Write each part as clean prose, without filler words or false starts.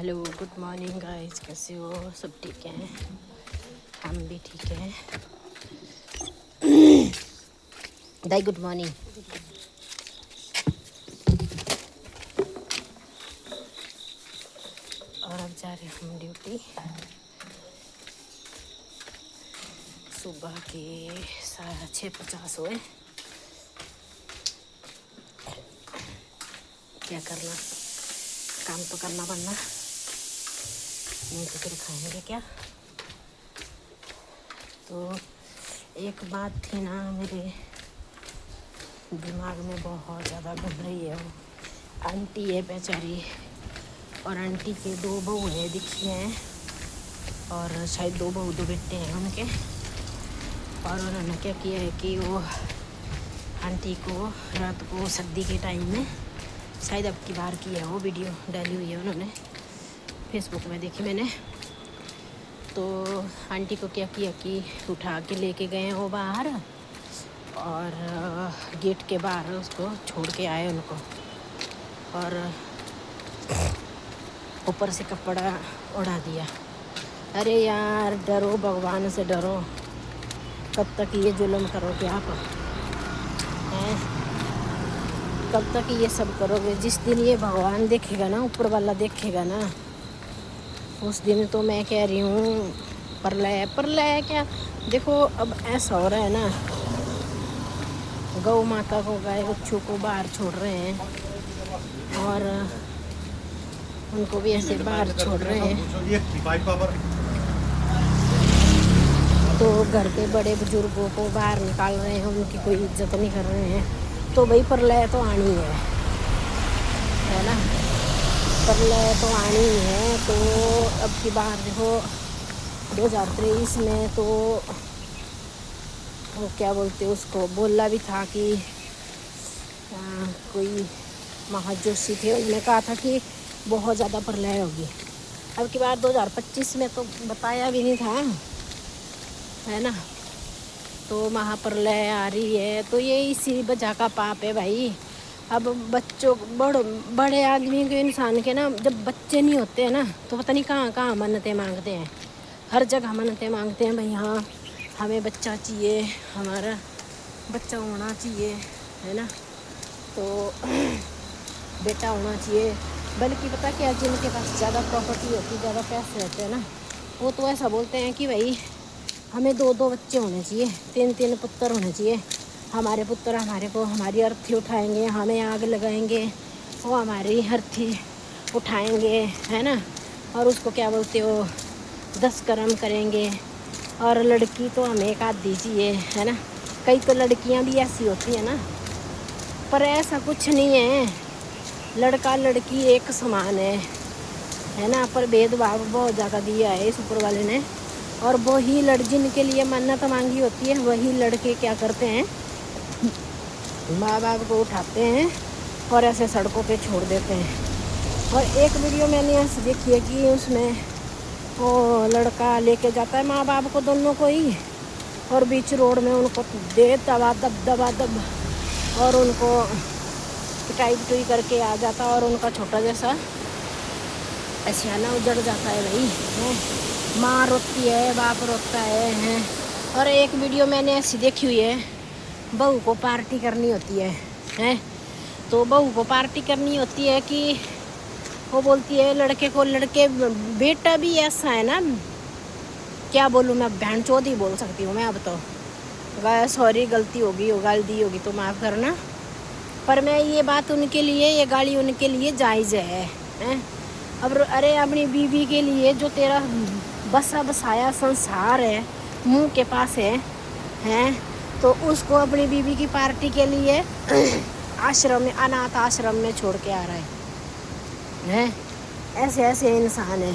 Hello good morning guys, कैसे हो? सब ठीक हैं? हम भी ठीक हैं। दाई गुड मॉर्निंग। और अब जा रहे हम ड्यूटी। सुबह के 6:50 हुए। क्या करना, काम तो करना पड़ना, नहीं तो फिर खाएंगे क्या। तो एक बात थी ना मेरे दिमाग में बहुत ज़्यादा घूम रही है। वो आंटी है बेचारी, और आंटी के 2 बहू हैं दिखी हैं, और शायद 2 बहू 2 बेटे हैं उनके। और उन्होंने क्या किया है कि वो आंटी को रात को सर्दी के टाइम में, शायद अब की बार की है वो वीडियो डाली हुई है उन्होंने, फेसबुक में देखी मैंने। तो आंटी को क्या किया कि उठा के लेके गए वो बाहर, और गेट के बाहर उसको छोड़ के आए उनको, और ऊपर से कपड़ा उड़ा दिया। अरे यार डरो, भगवान से डरो। कब तक ये जुल्म करोगे आप हैं? कब तक ये सब करोगे? जिस दिन ये भगवान देखेगा ना, ऊपर वाला देखेगा ना, उस दिन तो मैं कह रही हूँ प्रलय प्रलय क्या। देखो अब ऐसा हो रहा है ना, गौ माता को, गाय बच्चों को बाहर छोड़ रहे हैं, और उनको भी ऐसे बाहर छोड़ रहे हैं। तो घर के बड़े बुजुर्गों को बाहर निकाल रहे हैं, उनकी कोई इज्जत नहीं कर रहे हैं। तो भाई प्रलय तो आनी है ना, प्रलय तो आनी है। तो अब की बार देखो 2023 में तो वो क्या बोलते उसको, बोला भी था कि कोई महाजोशी थे, उन्होंने कहा था कि बहुत ज़्यादा प्रलय होगी। अब की बार 2025 में तो बताया भी नहीं था, है ना। तो महाप्रलय आ रही है, तो ये इसी वजह का पाप है भाई। अब बच्चों बड़े आदमी के, इंसान के ना, जब बच्चे नहीं होते हैं ना, तो पता नहीं कहाँ कहाँ मन्नतें मांगते हैं। हर जगह मन्नतें मांगते हैं भाई, हाँ हमें बच्चा चाहिए, हमारा बच्चा होना चाहिए, है ना। तो बेटा होना चाहिए। बल्कि पता क्या, जिनके पास ज़्यादा प्रॉपर्टी होती, ज़्यादा पैसे रहते हैं ना, वो तो ऐसा बोलते हैं कि भाई हमें 2-2 बच्चे होने चाहिए, 3-3 पुत्र होने चाहिए। हमारे पुत्र हमारे को हमारी अर्थी उठाएंगे, हमें आग लगाएंगे, वो हमारी अर्थी उठाएंगे, है ना। और उसको क्या बोलते हो, 10 कर्म करेंगे। और लड़की तो हमें एक आध दीजिए, है ना। कई तो लड़कियां भी ऐसी होती है ना, पर ऐसा कुछ नहीं है। लड़का लड़की एक समान है ना। पर भेदभाव बहुत ज़्यादा दिया है इस ऊपर वाले ने। और वही जिनके लिए मन्नत मांगी होती है, वही लड़के क्या करते हैं, माँ बाप को उठाते हैं और ऐसे सड़कों पे छोड़ देते हैं। और एक वीडियो मैंने ऐसे देखी है कि उसमें वो लड़का लेके जाता है माँ बाप को, दोनों को ही, और बीच रोड में उनको दे दबा दब और उनको पिटाई पिटाई करके आ जाता, और उनका छोटा जैसा असियाना उजड़ जाता है भाई, है। माँ रोती है, बाप रोता है। और एक वीडियो मैंने ऐसी देखी हुई है, बहू को पार्टी करनी होती है। तो बहू को पार्टी करनी होती है कि वो बोलती है लड़के को, लड़के बेटा भी ऐसा है ना, क्या बोलूँ मैं, बहन चौथ ही बोल सकती हूँ मैं अब तो। सॉरी, गलती होगी, गाली दी होगी तो माफ़ करना। पर मैं ये बात उनके लिए, ये गाली उनके लिए जायज़ है। अब अरे अपनी बीवी के लिए, जो तेरा बसा बसाया संसार है, मुंह के पास है, तो उसको अपनी बीवी की पार्टी के लिए आश्रम में, अनाथ आश्रम में छोड़ के आ रहा है। ऐसे ऐसे इंसान है।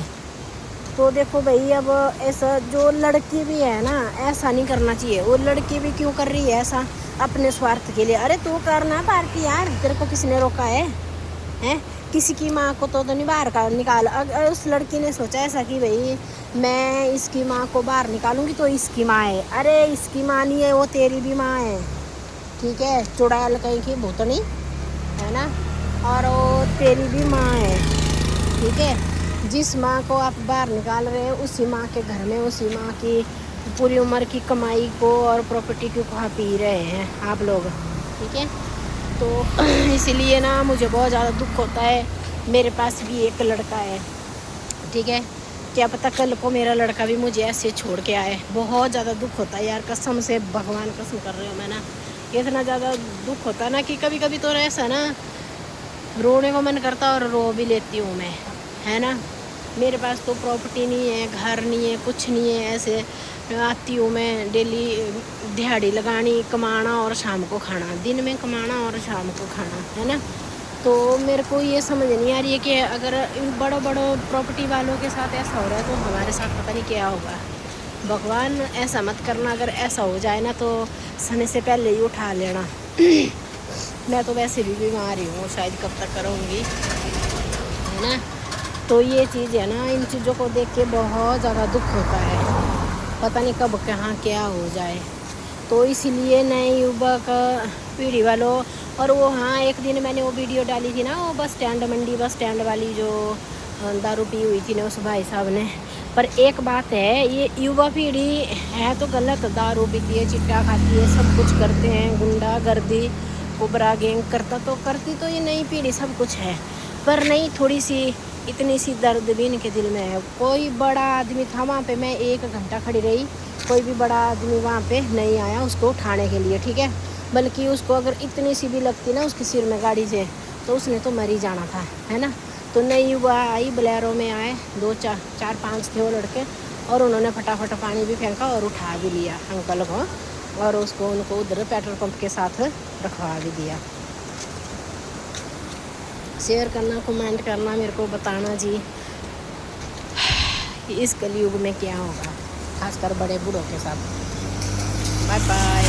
तो देखो भाई, अब ऐसा जो लड़की भी है ना, ऐसा नहीं करना चाहिए। वो लड़की भी क्यों कर रही है ऐसा, अपने स्वार्थ के लिए। अरे तू करना पार्टी यार, तेरे को किसने रोका है? किसी की माँ को तो नहीं बाहर का निकाल। अगर उस लड़की ने सोचा ऐसा कि भाई मैं इसकी माँ को बाहर निकालूंगी तो इसकी माँ है, अरे इसकी माँ नहीं है, वो तेरी भी माँ है, ठीक है। चुड़ैल कहीं की भूतनी, है ना, और वो तेरी भी माँ है, ठीक है। जिस माँ को आप बाहर निकाल रहे हैं उसी माँ के घर में उसी माँ की पूरी उम्र की कमाई को और प्रॉपर्टी को खा पी रहे हैं आप लोग, ठीक है। तो इसीलिए ना मुझे बहुत ज़्यादा दुख होता है। मेरे पास भी एक लड़का है, ठीक है, क्या पता कल को मेरा लड़का भी मुझे ऐसे छोड़ के आए। बहुत ज़्यादा दुख होता है यार, कसम से, भगवान कसम कर रही हूँ मैं ना, इतना ज़्यादा दुख होता है ना कि कभी कभी तो ऐसा ना रोने को मन करता और रो भी लेती हूँ मैं, है ना। मेरे पास तो प्रॉपर्टी नहीं है, घर नहीं है, कुछ नहीं है। ऐसे आती हूँ मैं डेली दिहाड़ी लगानी, कमाना और शाम को खाना, दिन में कमाना और शाम को खाना, है ना। तो मेरे को ये समझ नहीं आ रही है कि अगर इन बड़ों बड़ों प्रॉपर्टी वालों के साथ ऐसा हो रहा है तो हमारे साथ पता नहीं क्या होगा। भगवान ऐसा मत करना, अगर ऐसा हो जाए ना तो समय से पहले ही उठा लेना। मैं तो वैसे भी बीमार ही हूँ, शायद कब तक करूँगी, है ना। तो ये चीज़ है ना, इन चीज़ों को देख के बहुत ज़्यादा दुख होता है, पता नहीं कब कहाँ क्या हो जाए। तो इसीलिए नए युवक पीढ़ी वालों, और वो हाँ एक दिन मैंने वो वीडियो डाली थी ना, वो बस स्टैंड मंडी बस स्टैंड वाली जो दारू पी हुई थी ना उस भाई साहब ने। पर एक बात है, ये युवा पीढ़ी है तो गलत, दारू पीती है, चिट्टा खाती है, सब कुछ करते हैं, गुंडागर्दी, कोबरा गैंग करती तो ये नई पीढ़ी सब कुछ है। पर नहीं, थोड़ी सी इतनी सी दर्द भी इनके दिल में है। कोई बड़ा आदमी था वहाँ पे, मैं 1 घंटा खड़ी रही, कोई भी बड़ा आदमी वहाँ पे नहीं आया उसको उठाने के लिए, ठीक है। बल्कि उसको अगर इतनी सी भी लगती ना उसके सिर में गाड़ी से तो उसने तो मर ही जाना था, है ना। तो नई युवा आई, बोलेरो में आए, 4-5 थे वो लड़के, और उन्होंने फटाफट पानी भी फेंका और उठा भी लिया अंकल को, और उनको उधर पेट्रोल पंप के साथ रखवा भी दिया। शेयर करना, कमेंट करना, मेरे को बताना जी इस कलयुग में क्या होगा, खासकर बड़े बूढ़ों के साथ। Bye bye.